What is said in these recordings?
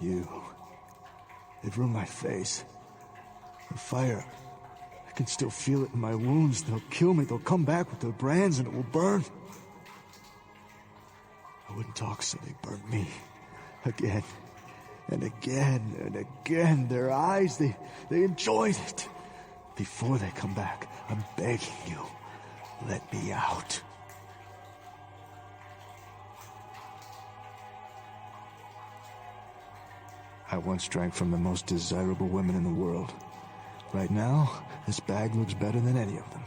You. They've ruined my face. The fire. I can still feel it in my wounds. They'll kill me. They'll come back with their brands and it will burn. I wouldn't talk, so they burned me. Again. And again and again. Their eyes, they enjoyed it. Before they come back, I'm begging you. Let me out. I once drank from the most desirable women in the world. Right now, this bag looks better than any of them.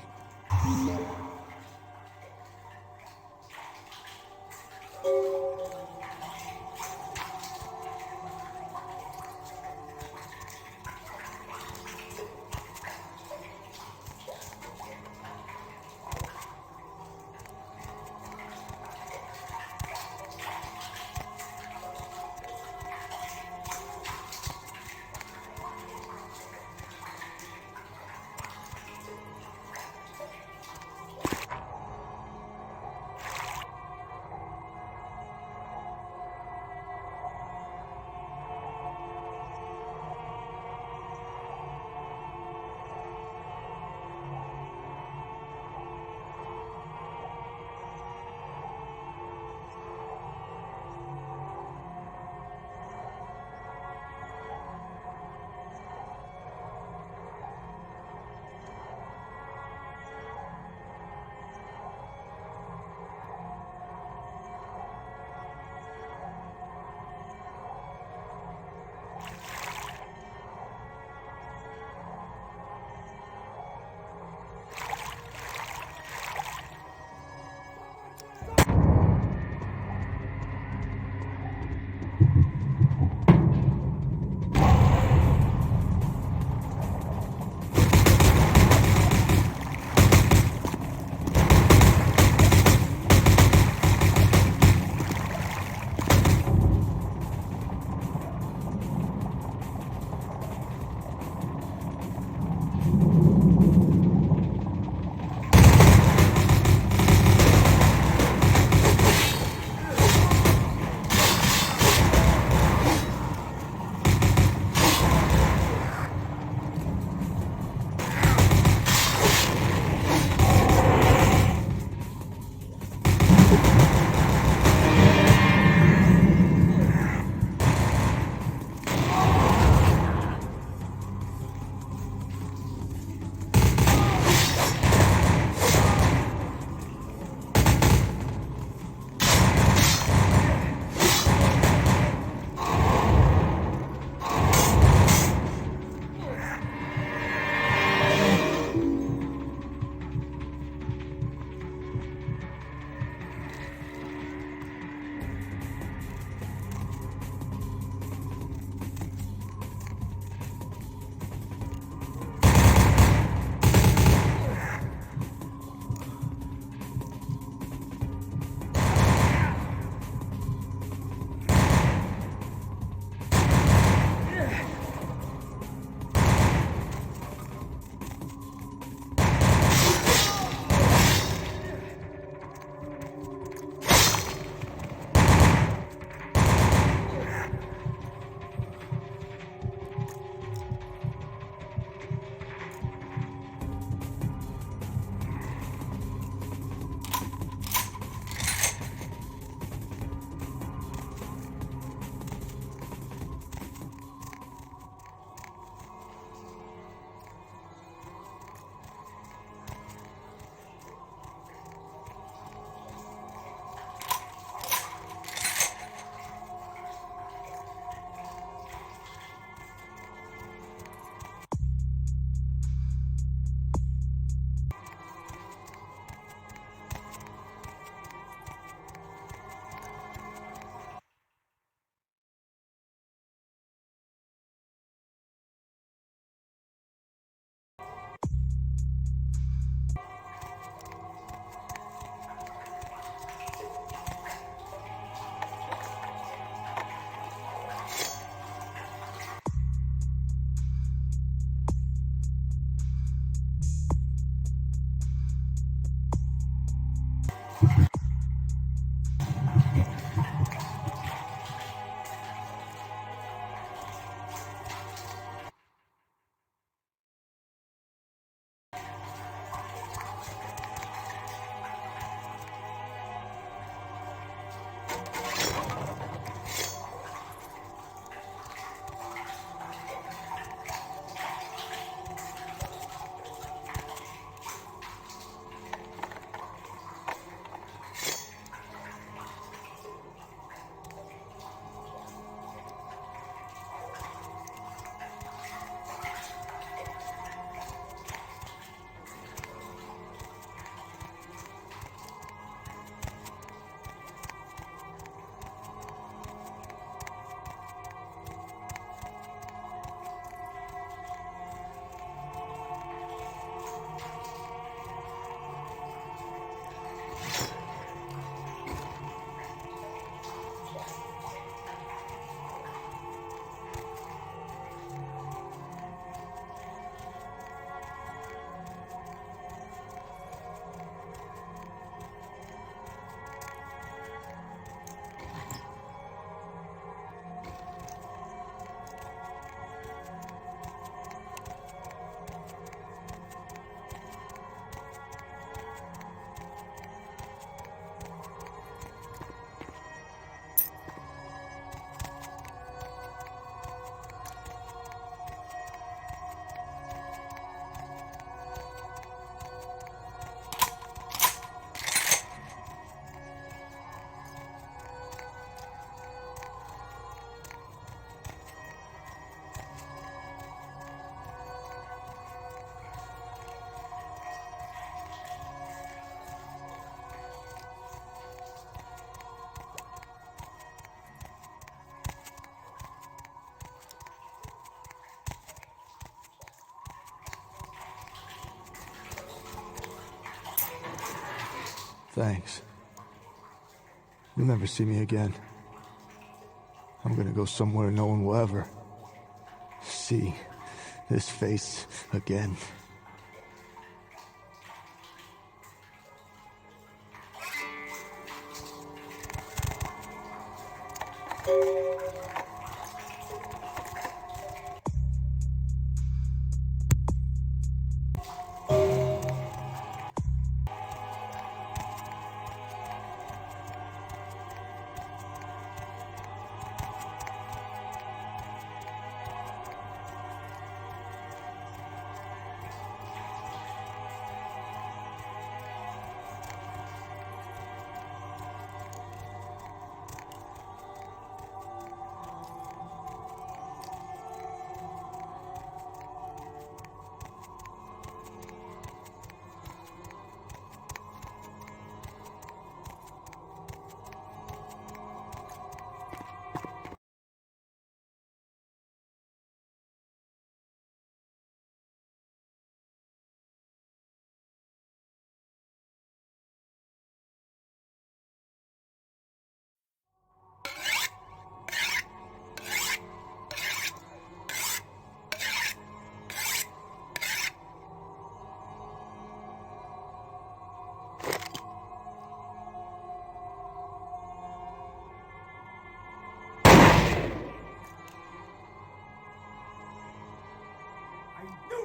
Thanks. You'll never see me again. I'm gonna go somewhere no one will ever see this face again.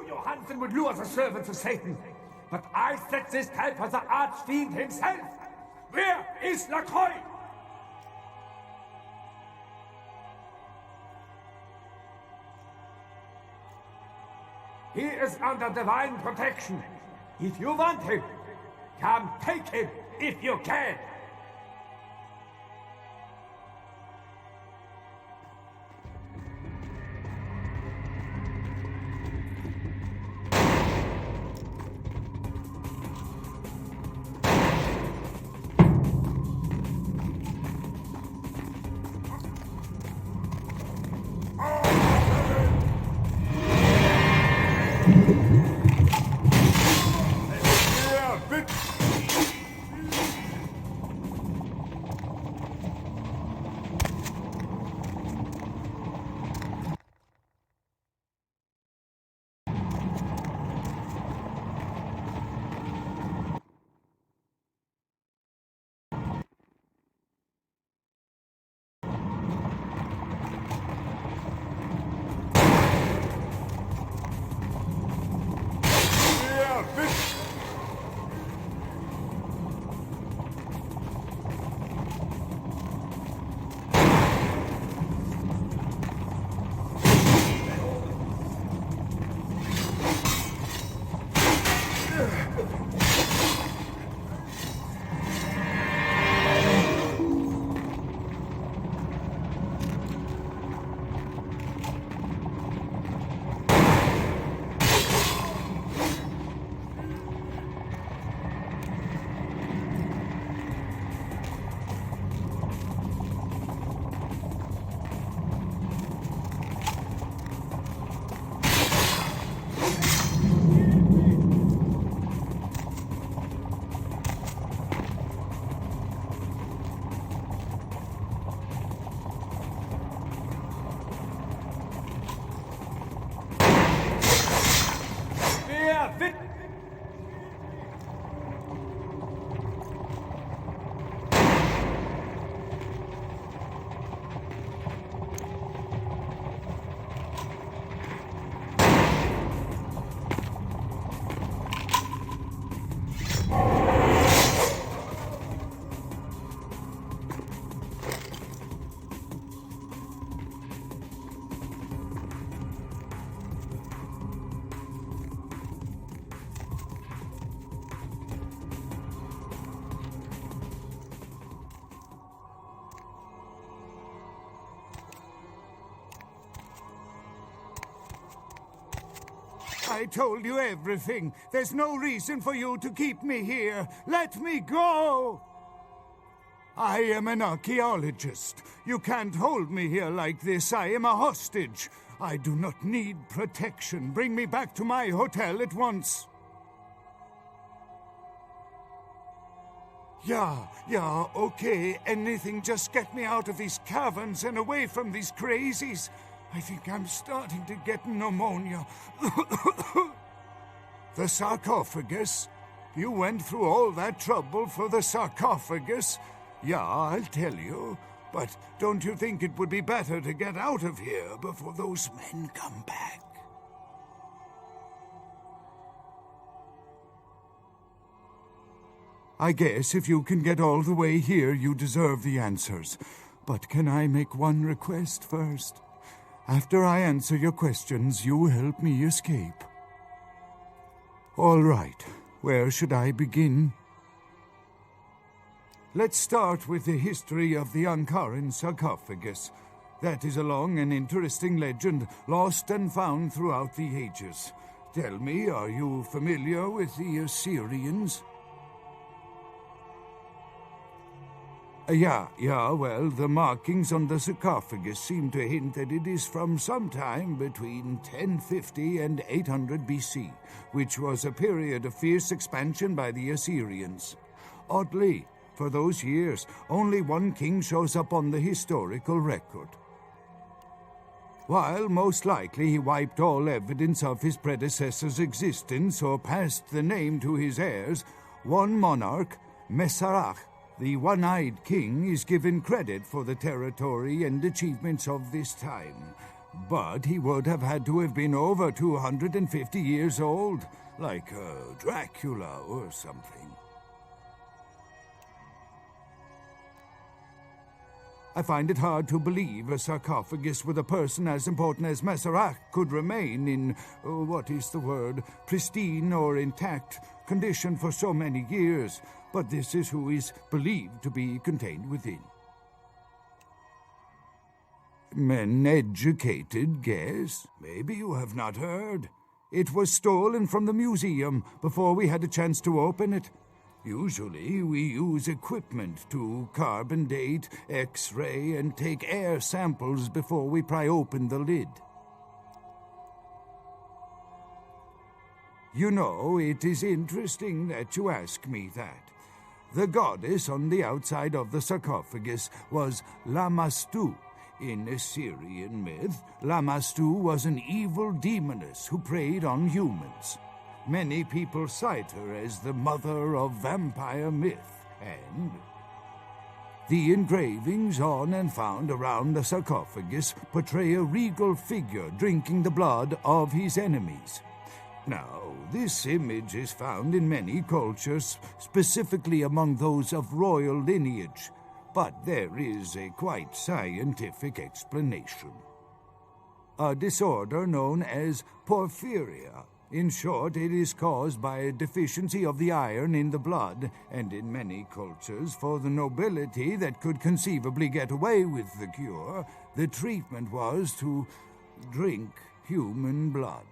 Johansen would lure the servants of Satan, but I set this type for the archfiend himself. Where is Lacroix? He is under divine protection. If you want him, come take him if you can. I told you everything. There's no reason for you to keep me here. Let me go! I am an archaeologist. You can't hold me here like this. I am a hostage. I do not need protection. Bring me back to my hotel at once. Yeah, okay. Anything, just get me out of these caverns and away from these crazies. I think I'm starting to get pneumonia. The sarcophagus? You went through all that trouble for the sarcophagus? Yeah, I'll tell you. But don't you think it would be better to get out of here before those men come back? I guess if you can get all the way here, you deserve the answers. But can I make one request first? After I answer your questions, you help me escape. All right. Where should I begin? Let's start with the history of the Ankaran sarcophagus. That is a long and interesting legend, lost and found throughout the ages. Tell me, are you familiar with the Assyrians? Yeah, well, the markings on the sarcophagus seem to hint that it is from sometime between 1050 and 800 BC, which was a period of fierce expansion by the Assyrians. Oddly, for those years, only one king shows up on the historical record. While most likely he wiped all evidence of his predecessor's existence or passed the name to his heirs, one monarch, Masquerade, the one-eyed king, is given credit for the territory and achievements of this time. But he would have had to have been over 250 years old, like Dracula or something. I find it hard to believe a sarcophagus with a person as important as Masquerade could remain in, pristine or intact condition for so many years, but this is who is believed to be contained within. Men educated guess. Maybe you have not heard. It was stolen from the museum before we had a chance to open it. Usually we use equipment to carbon date, X-ray, and take air samples before we pry open the lid. You know, it is interesting that you ask me that. The goddess on the outside of the sarcophagus was Lamashtu. In Assyrian myth, Lamashtu was an evil demoness who preyed on humans. Many people cite her as the mother of vampire myth, and the engravings on and found around the sarcophagus portray a regal figure drinking the blood of his enemies. Now, this image is found in many cultures, specifically among those of royal lineage, but there is a quite scientific explanation. A disorder known as porphyria. In short, it is caused by a deficiency of the iron in the blood, and in many cultures, for the nobility that could conceivably get away with the cure, the treatment was to drink human blood.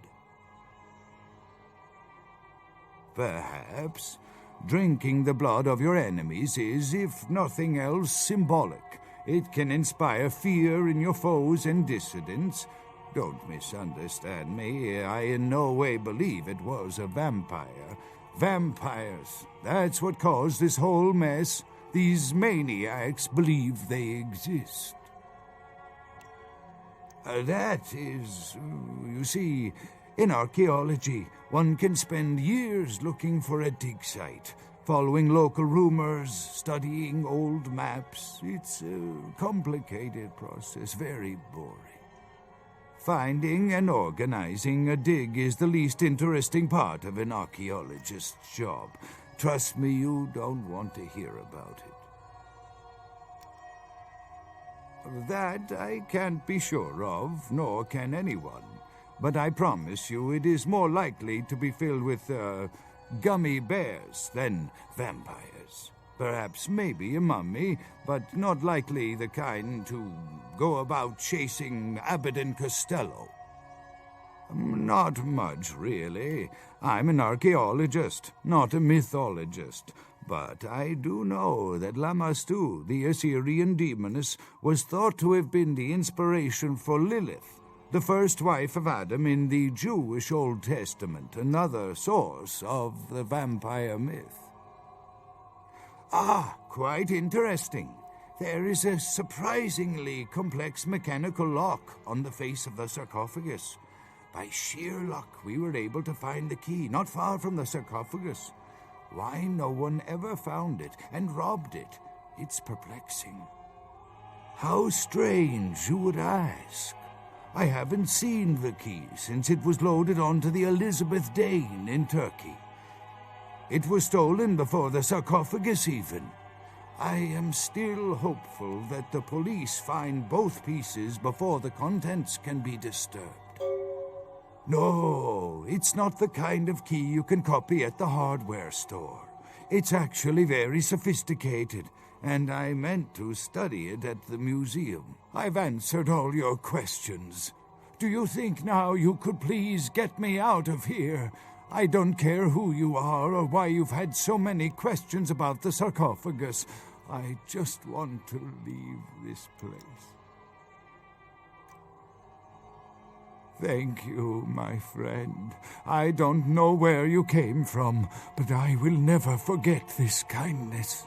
Perhaps drinking the blood of your enemies is, if nothing else, symbolic. It can inspire fear in your foes and dissidents. Don't misunderstand me. I in no way believe it was a vampire. Vampires, that's what caused this whole mess. These maniacs believe they exist. That is, you see, in archaeology, one can spend years looking for a dig site, following local rumors, studying old maps. It's a complicated process, very boring. Finding and organizing a dig is the least interesting part of an archaeologist's job. Trust me, you don't want to hear about it. That I can't be sure of, nor can anyone. But I promise you it is more likely to be filled with, gummy bears than vampires. Perhaps maybe a mummy, but not likely the kind to go about chasing Abbott and Costello. Not much, really. I'm an archaeologist, not a mythologist. But I do know that Lamashtu, the Assyrian demoness, was thought to have been the inspiration for Lilith, the first wife of Adam in the Jewish Old Testament, another source of the vampire myth. Ah, quite interesting. There is a surprisingly complex mechanical lock on the face of the sarcophagus. By sheer luck, we were able to find the key not far from the sarcophagus. Why no one ever found it and robbed it, it's perplexing. How strange, you would ask. I haven't seen the key since it was loaded onto the Elizabeth Dane in Turkey. It was stolen before the sarcophagus even. I am still hopeful that the police find both pieces before the contents can be disturbed. No, it's not the kind of key you can copy at the hardware store. It's actually very sophisticated, and I meant to study it at the museum. I've answered all your questions. Do you think now you could please get me out of here? I don't care who you are or why you've had so many questions about the sarcophagus. I just want to leave this place. Thank you, my friend. I don't know where you came from, but I will never forget this kindness.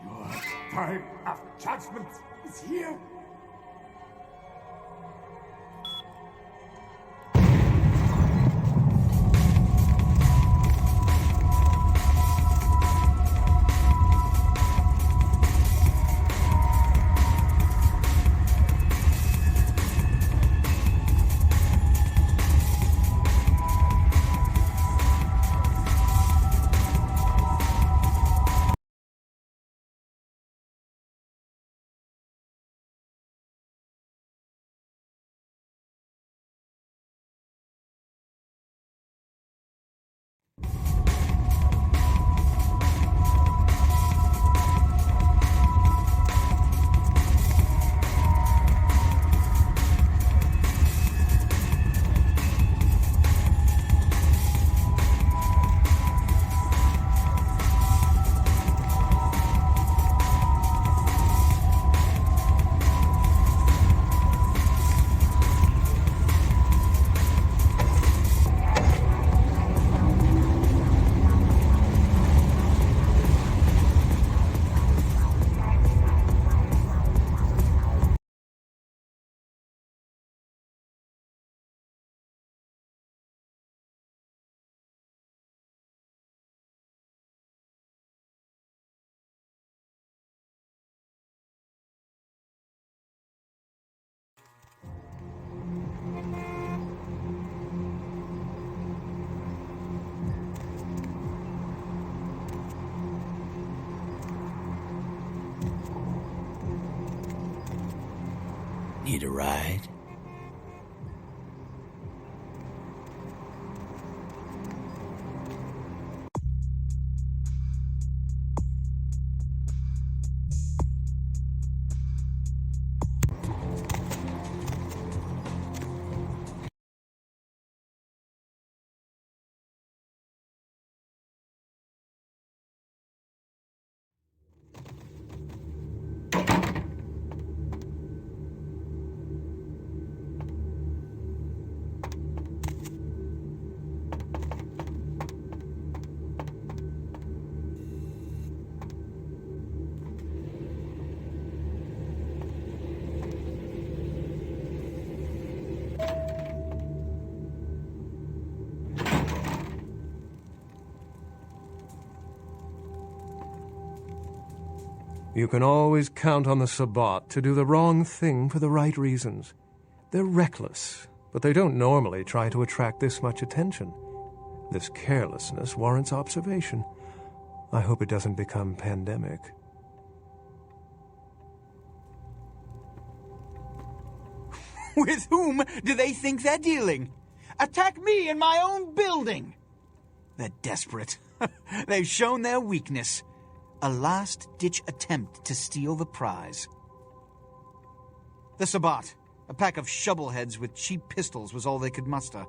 Your time of judgment is here. Need a ride? You can always count on the Sabbat to do the wrong thing for the right reasons. They're reckless, but they don't normally try to attract this much attention. This carelessness warrants observation. I hope it doesn't become pandemic. With whom do they think they're dealing? Attack me in my own building! They're desperate. They've shown their weakness. A last-ditch attempt to steal the prize. The Sabbat, a pack of shovelheads with cheap pistols, was all they could muster.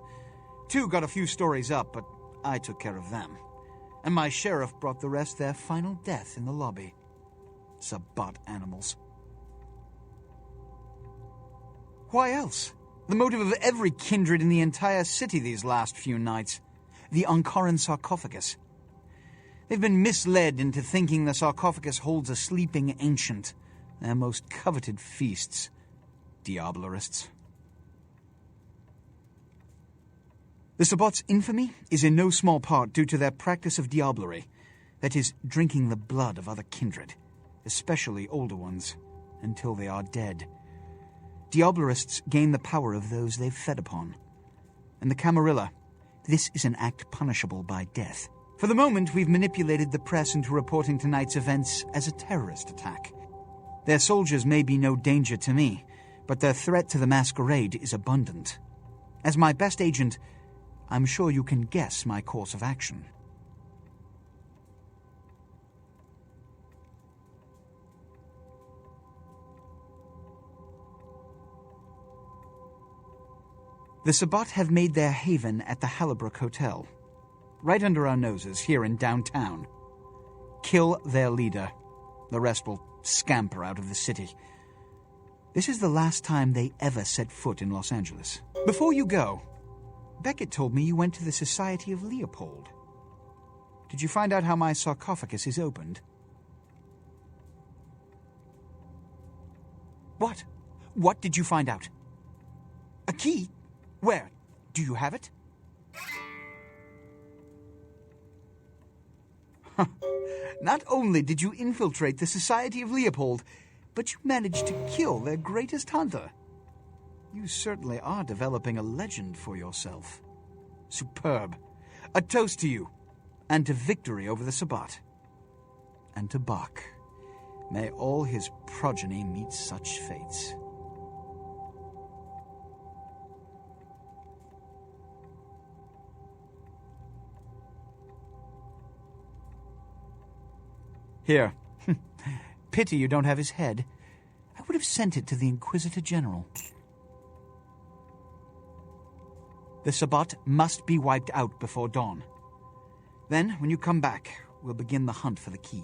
Two got a few stories up, but I took care of them. And my sheriff brought the rest their final death in the lobby. Sabbat animals. Why else? The motive of every kindred in the entire city these last few nights. The Ankaran sarcophagus. They've been misled into thinking the sarcophagus holds a sleeping ancient. Their most coveted feasts. Diablerists. The Sabbat's infamy is in no small part due to their practice of diablerie. That is, drinking the blood of other kindred, especially older ones, until they are dead. Diablerists gain the power of those they've fed upon. And the Camarilla, this is an act punishable by death. For the moment, we've manipulated the press into reporting tonight's events as a terrorist attack. Their soldiers may be no danger to me, but their threat to the Masquerade is abundant. As my best agent, I'm sure you can guess my course of action. The Sabbat have made their haven at the Hallibrook Hotel, right under our noses here in downtown. Kill their leader. The rest will scamper out of the city. This is the last time they ever set foot in Los Angeles. Before you go, Beckett told me you went to the Society of Leopold. Did you find out how my sarcophagus is opened? What? What did you find out? A key? Where? Do you have it? Not only did you infiltrate the Society of Leopold, but you managed to kill their greatest hunter. You certainly are developing a legend for yourself. Superb. A toast to you, and to victory over the Sabbat. And to Bach. May all his progeny meet such fates. Here. Pity you don't have his head. I would have sent it to the Inquisitor General. The Sabbat must be wiped out before dawn. Then, when you come back, we'll begin the hunt for the key.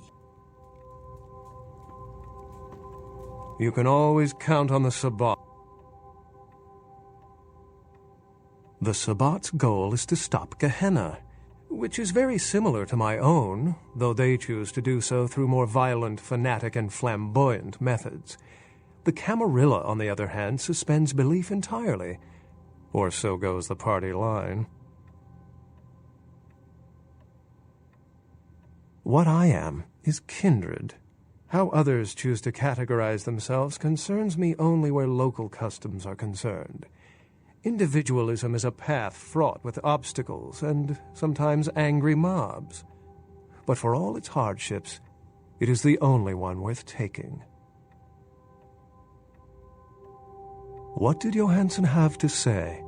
You can always count on the Sabbat. The Sabbat's goal is to stop Gehenna, which is very similar to my own, though they choose to do so through more violent, fanatic, and flamboyant methods. The Camarilla, on the other hand, suspends belief entirely, or so goes the party line. What I am is kindred. How others choose to categorize themselves concerns me only where local customs are concerned. Individualism is a path fraught with obstacles and sometimes angry mobs. But for all its hardships, it is the only one worth taking. What did Johansen have to say?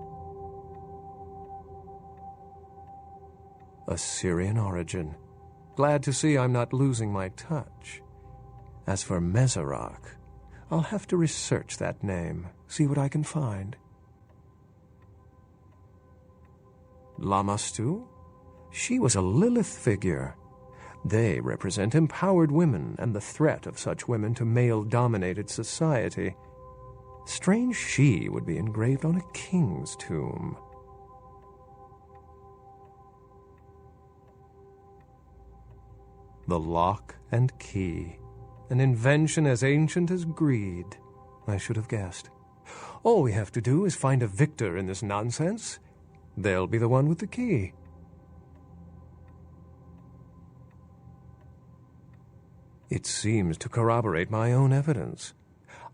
Assyrian origin. Glad to see I'm not losing my touch. As for Mezerak, I'll have to research that name, see what I can find. Lamastu? She was a Lilith figure. They represent empowered women and the threat of such women to male-dominated society. Strange she would be engraved on a king's tomb. The lock and key. An invention as ancient as greed. I should have guessed. All we have to do is find a victor in this nonsense. They'll be the one with the key. It seems to corroborate my own evidence.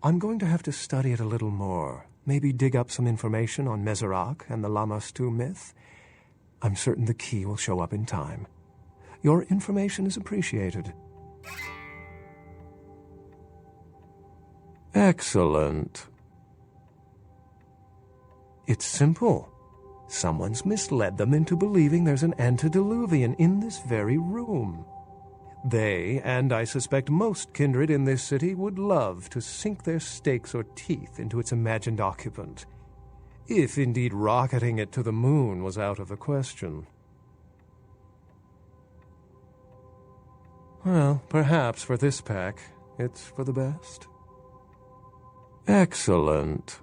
I'm going to have to study it a little more. Maybe dig up some information on Mezerak and the Lamastu myth. I'm certain the key will show up in time. Your information is appreciated. Excellent. It's simple. Someone's misled them into believing there's an antediluvian in this very room. They, and I suspect most kindred in this city, would love to sink their stakes or teeth into its imagined occupant, if indeed rocketing it to the moon was out of the question. Well, perhaps for this pack, it's for the best. Excellent.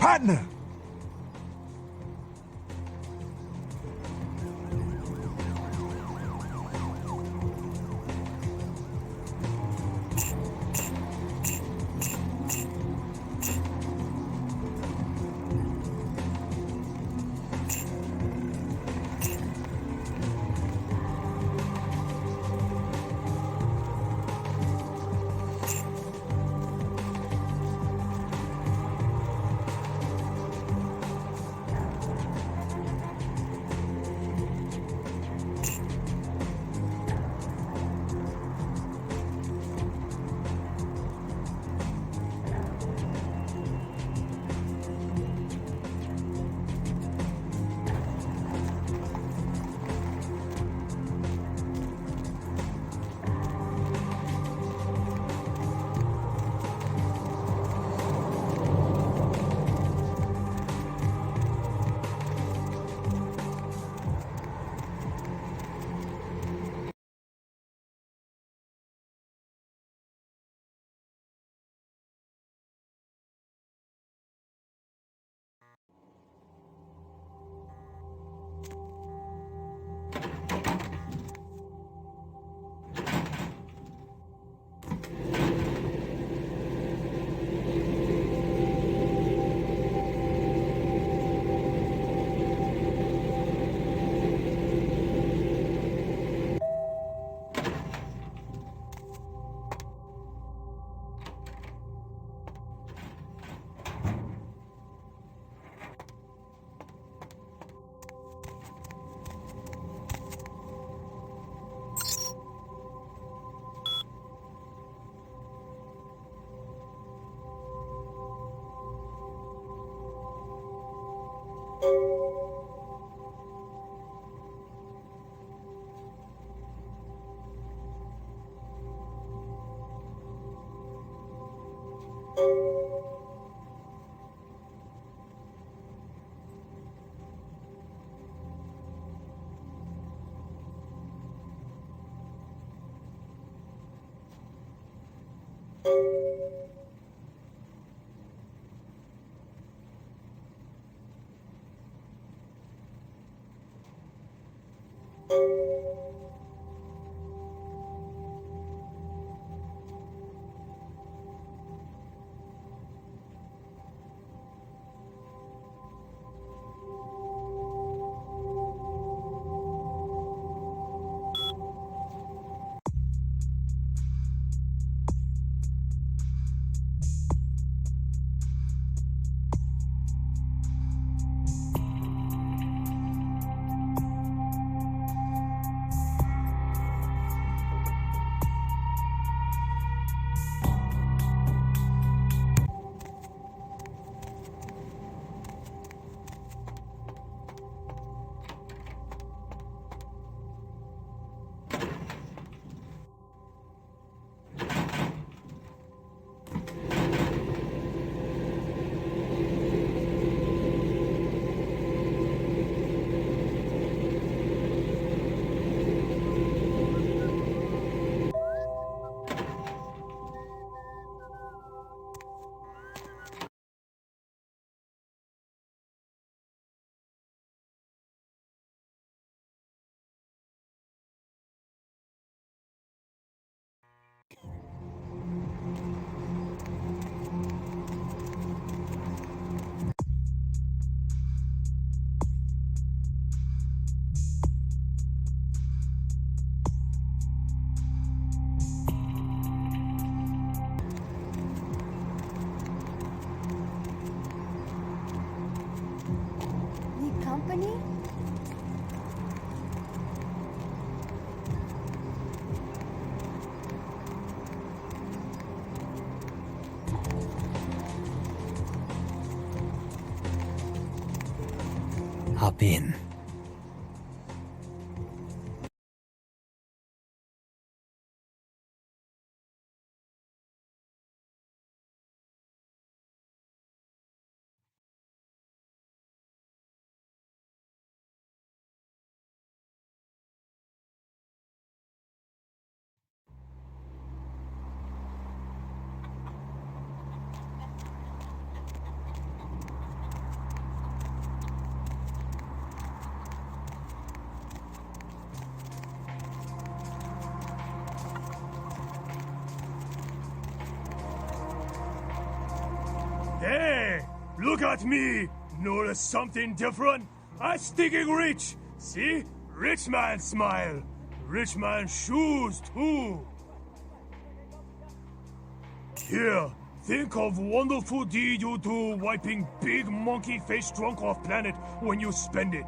partner! Hop in. Hey, look at me. Notice something different? I'm stinking rich. See? Rich man smile. Rich man shoes, too. Here, think of wonderful deed you do wiping big monkey face drunk off planet when you spend it.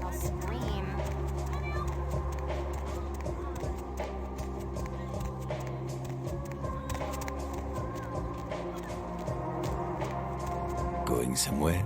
I'll scream. Going somewhere?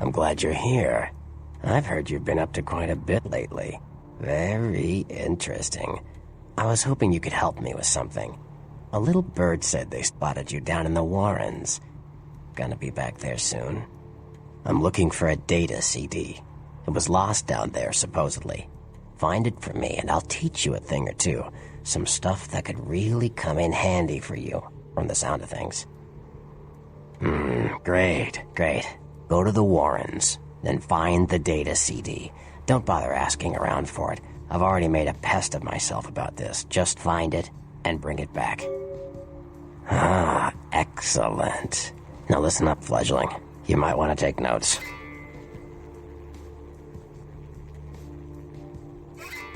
I'm glad you're here. I've heard you've been up to quite a bit lately. Very interesting. I was hoping you could help me with something. A little bird said they spotted you down in the Warrens. Gonna be back there soon. I'm looking for a data CD. It was lost down there, supposedly. Find it for me and I'll teach you a thing or two. Some stuff that could really come in handy for you, from the sound of things. Great. Go to the Warrens, then find the data CD. Don't bother asking around for it. I've already made a pest of myself about this. Just find it and bring it back. Ah, excellent. Now listen up, fledgling. You might want to take notes.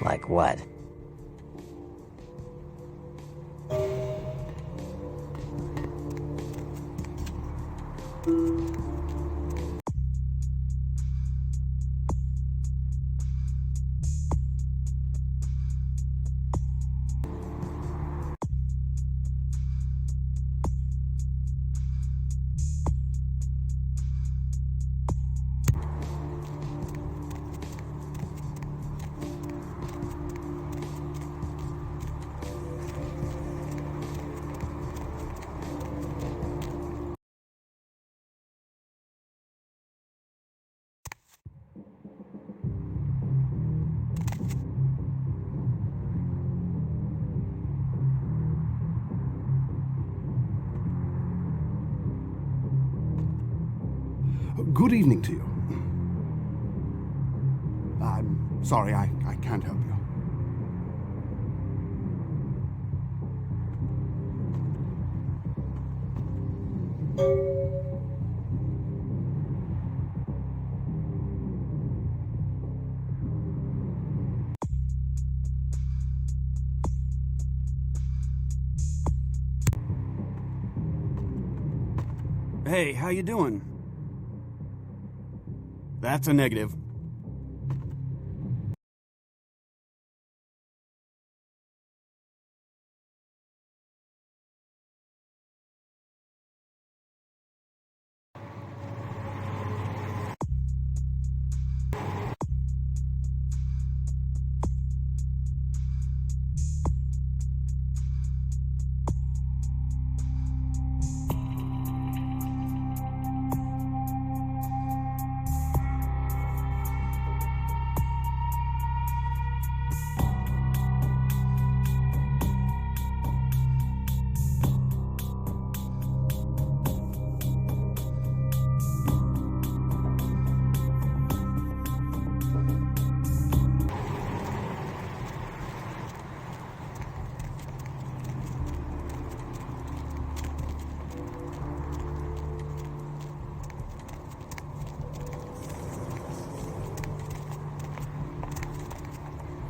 Like what? Good evening to you. I'm sorry, I can't help you. Hey, how you doing? That's a negative.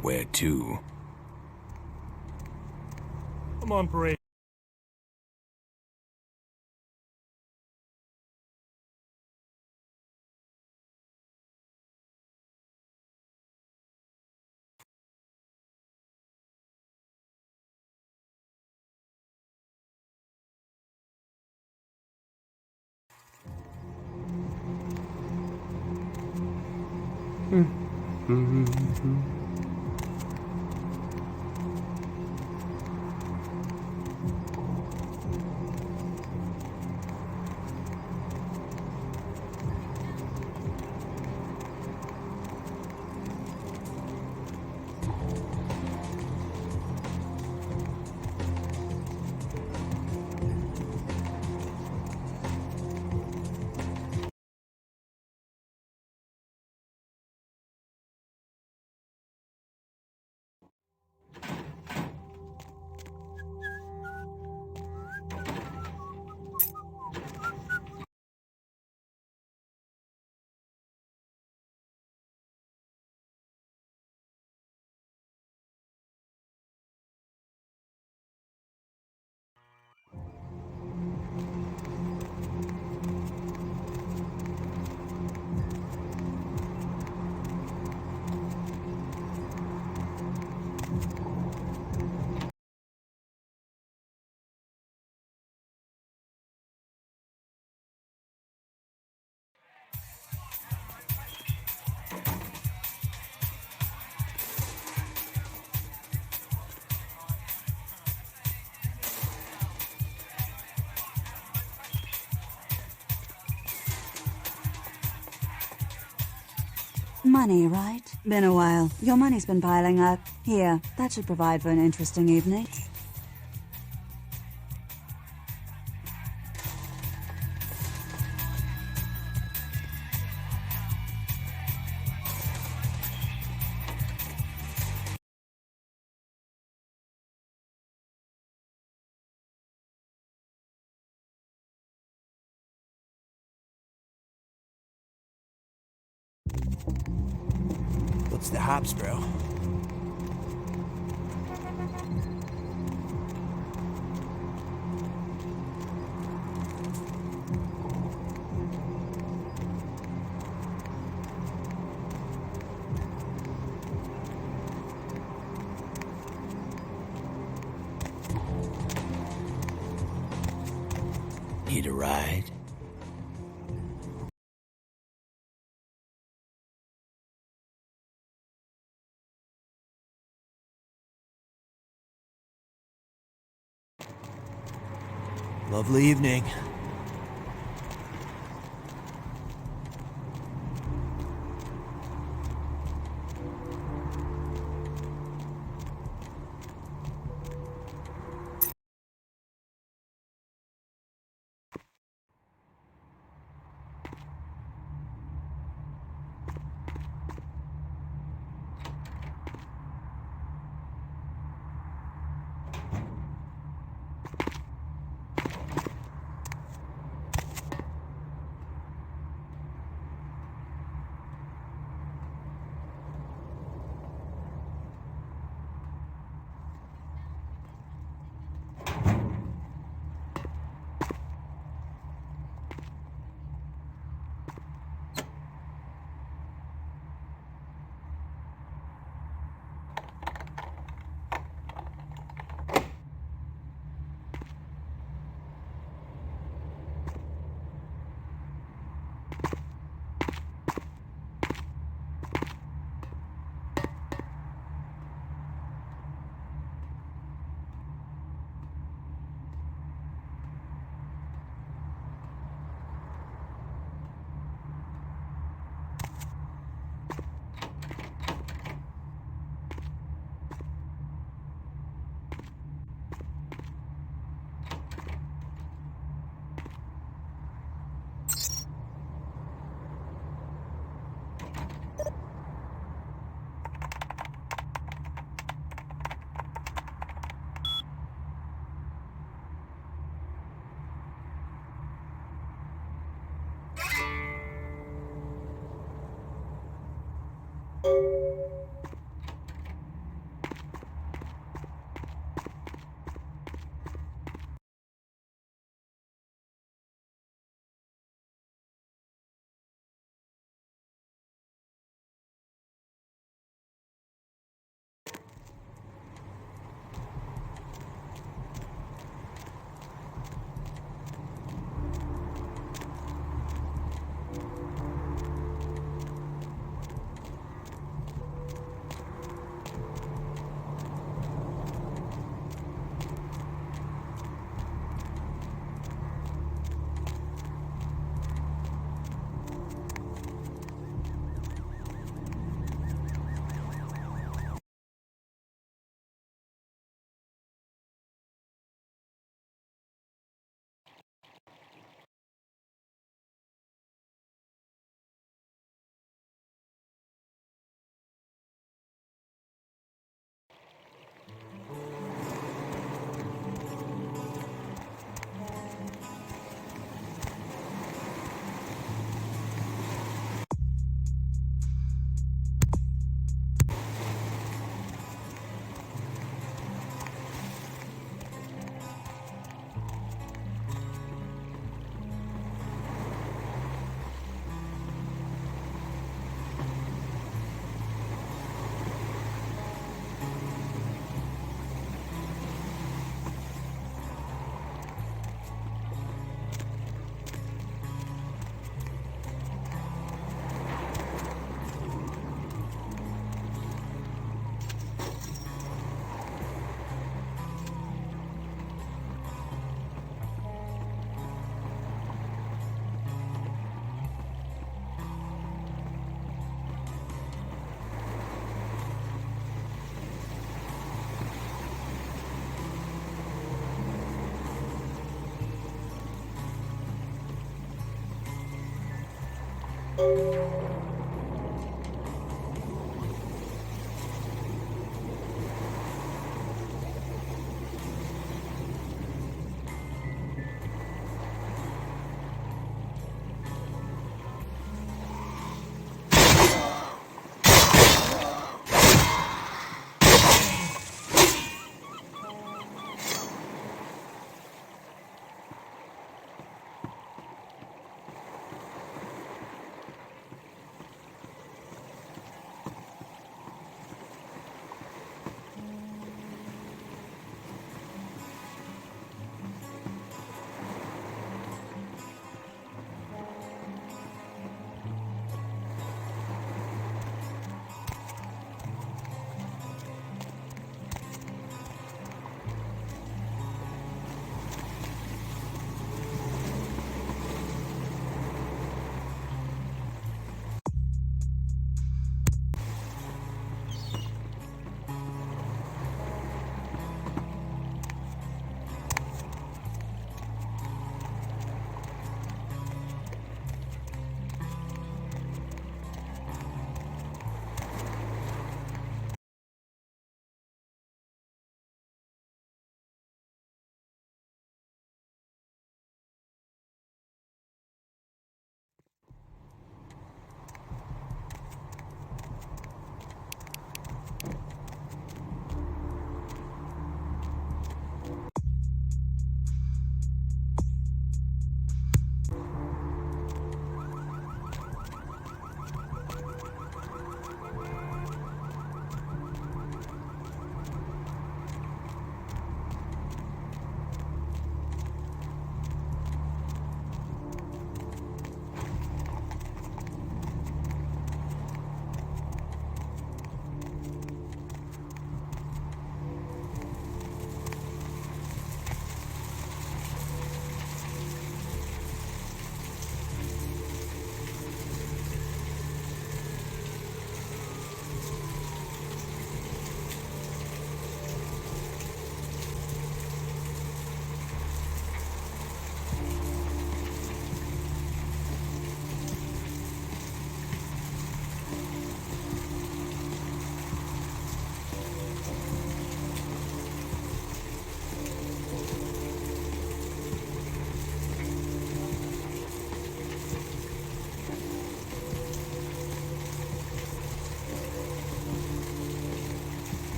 Where to? I'm on parade. Money, right? Been a while. Your money's been piling up. Here, that should provide for an interesting evening. What's the hops, bro? Need a ride? Lovely evening.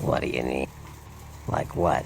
What do you need? Like what?